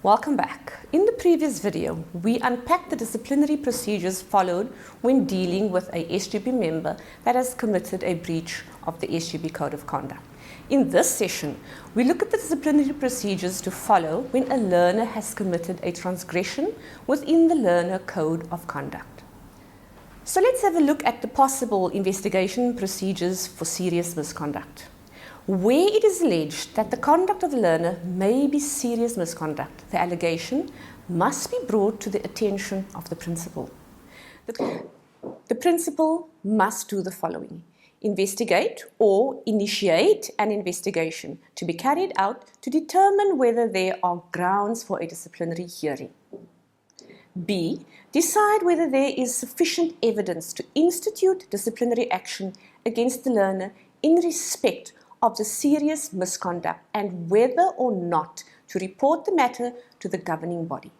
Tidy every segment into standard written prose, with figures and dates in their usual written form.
Welcome back. In the previous video, we unpacked the disciplinary procedures followed when dealing with a SGB member that has committed a breach of the SGB Code of Conduct. In this session, we look at the disciplinary procedures to follow when a learner has committed a transgression within the Learner Code of Conduct. So let's have a look at the possible investigation procedures for serious misconduct. Where it is alleged that the conduct of the learner may be serious misconduct, the allegation must be brought to the attention of the principal. The principal must do the following: investigate or initiate an investigation to be carried out to determine whether there are grounds for a disciplinary hearing. B. Decide whether there is sufficient evidence to institute disciplinary action against the learner in respect of the serious misconduct and whether or not to report the matter to the governing body.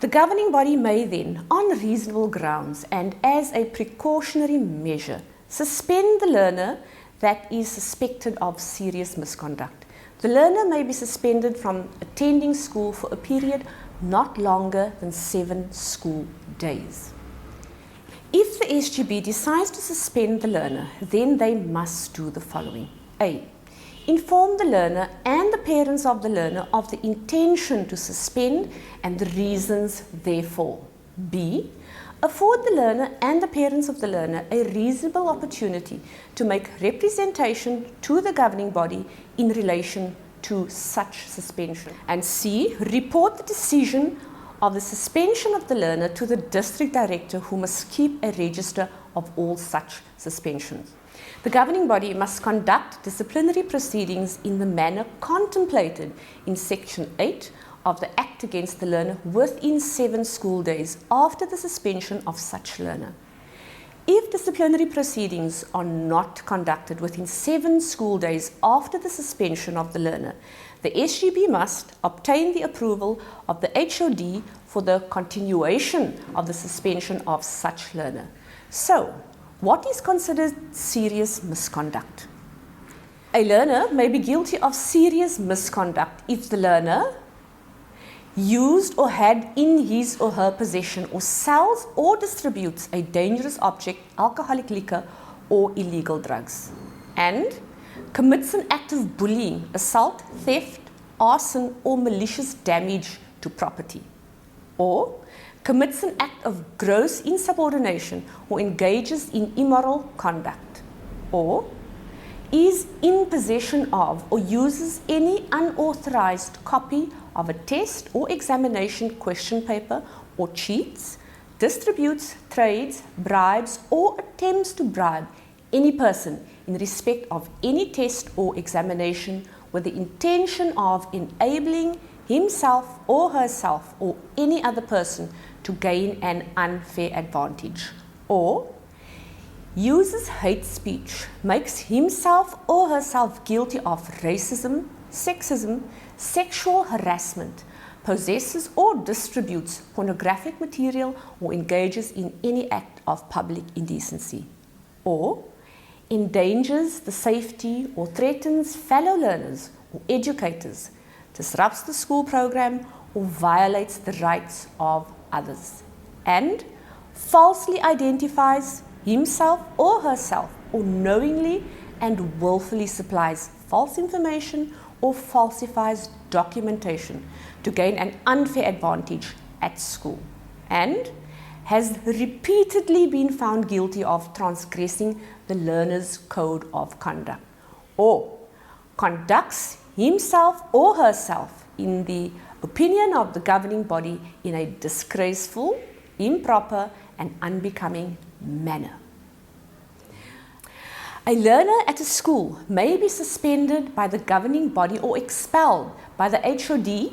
The governing body may then, on reasonable grounds and as a precautionary measure, suspend the learner that is suspected of serious misconduct. The learner may be suspended from attending school for a period not longer than 7 school days. If the SGB decides to suspend the learner, then they must do the following. A. Inform the learner and the parents of the learner of the intention to suspend and the reasons therefor. B. Afford the learner and the parents of the learner a reasonable opportunity to make representation to the governing body in relation to such suspension. And C. Report the decision of the suspension of the learner to the district director, who must keep a register of all such suspensions. The governing body must conduct disciplinary proceedings in the manner contemplated in Section 8 of the Act against the Learner within 7 school days after the suspension of such learner. If disciplinary proceedings are not conducted within 7 school days after the suspension of the learner, the SGB must obtain the approval of the HOD for the continuation of the suspension of such learner. So, what is considered serious misconduct? A learner may be guilty of serious misconduct if the learner used or had in his or her possession or sells or distributes a dangerous object, alcoholic liquor, or illegal drugs, and commits an act of bullying, assault, theft, arson, or malicious damage to property, or commits an act of gross insubordination or engages in immoral conduct, or is in possession of or uses any unauthorized copy of a test or examination question paper or cheats, distributes, trades, bribes, or attempts to bribe any person in respect of any test or examination with the intention of enabling himself or herself or any other person to gain an unfair advantage, or uses hate speech, makes himself or herself guilty of racism, sexism, sexual harassment, possesses or distributes pornographic material, or engages in any act of public indecency, or endangers the safety or threatens fellow learners or educators, disrupts the school program, or violates the rights of others, and falsely identifies himself or herself, or knowingly and willfully supplies false information or falsifies documentation to gain an unfair advantage at school, and has repeatedly been found guilty of transgressing the learner's code of conduct, or conducts himself or herself in the opinion of the governing body in a disgraceful, improper, and unbecoming manner. A learner at a school may be suspended by the governing body or expelled by the HOD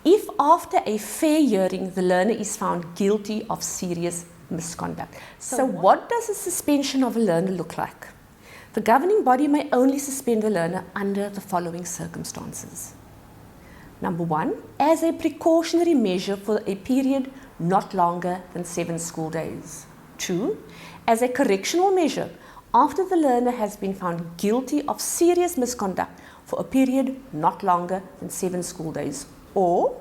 if after a fair hearing the learner is found guilty of serious misconduct. So what does a suspension of a learner look like? The governing body may only suspend the learner under the following circumstances. Number 1, as a precautionary measure for a period not longer than 7 school days. 2, as a correctional measure after the learner has been found guilty of serious misconduct for a period not longer than 7 school days. Or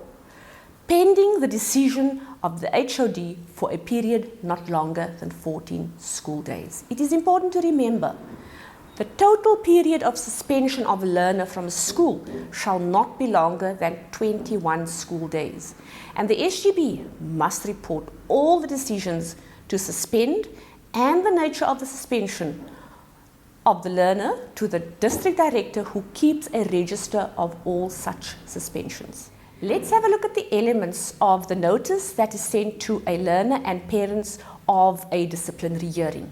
pending the decision of the HOD for a period not longer than 14 school days. It is important to remember the total period of suspension of a learner from a school shall not be longer than 21 school days, and the SGB must report all the decisions to suspend and the nature of the suspension of the learner to the district director, who keeps a register of all such suspensions. Let's have a look at the elements of the notice that is sent to a learner and parents of a disciplinary hearing.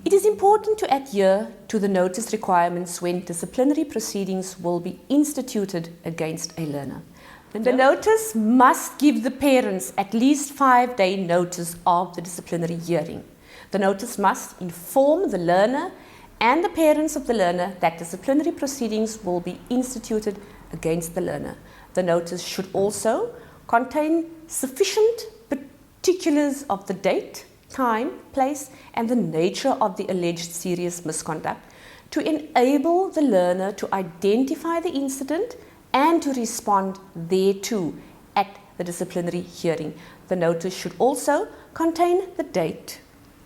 It is important to adhere to the notice requirements when disciplinary proceedings will be instituted against a learner. The notice must give the parents at least 5-day notice of the disciplinary hearing. The notice must inform the learner and the parents of the learner that disciplinary proceedings will be instituted against the learner. The notice should also contain sufficient particulars of the date, time, place, and the nature of the alleged serious misconduct to enable the learner to identify the incident and to respond thereto at the disciplinary hearing. The notice should also contain the date,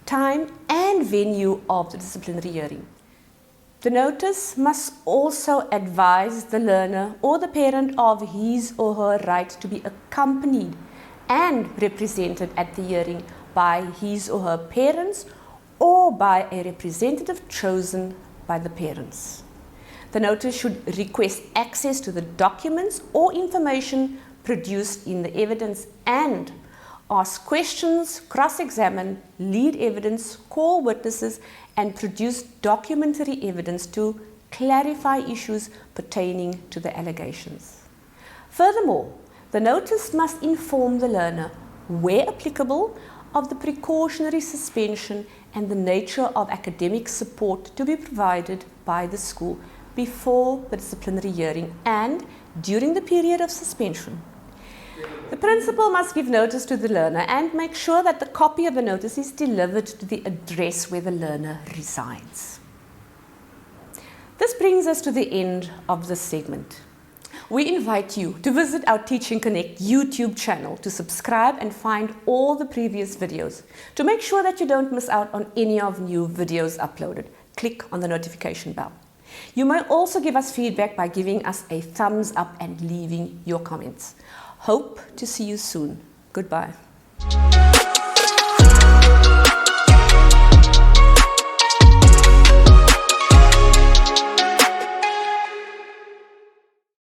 time, and venue of the disciplinary hearing. The notice must also advise the learner or the parent of his or her right to be accompanied and represented at the hearing by his or her parents or by a representative chosen by the parents. The notice should request access to the documents or information produced in the evidence and ask questions, cross-examine, lead evidence, call witnesses, and produce documentary evidence to clarify issues pertaining to the allegations. Furthermore, the notice must inform the learner, where applicable, of the precautionary suspension and the nature of academic support to be provided by the school before the disciplinary hearing and during the period of suspension. The principal must give notice to the learner and make sure that the copy of the notice is delivered to the address where the learner resides. This brings us to the end of this segment. We invite you to visit our Teaching Connect YouTube channel to subscribe and find all the previous videos. To make sure that you don't miss out on any of new videos uploaded, click on the notification bell. You may also give us feedback by giving us a thumbs up and leaving your comments. Hope to see you soon. Goodbye.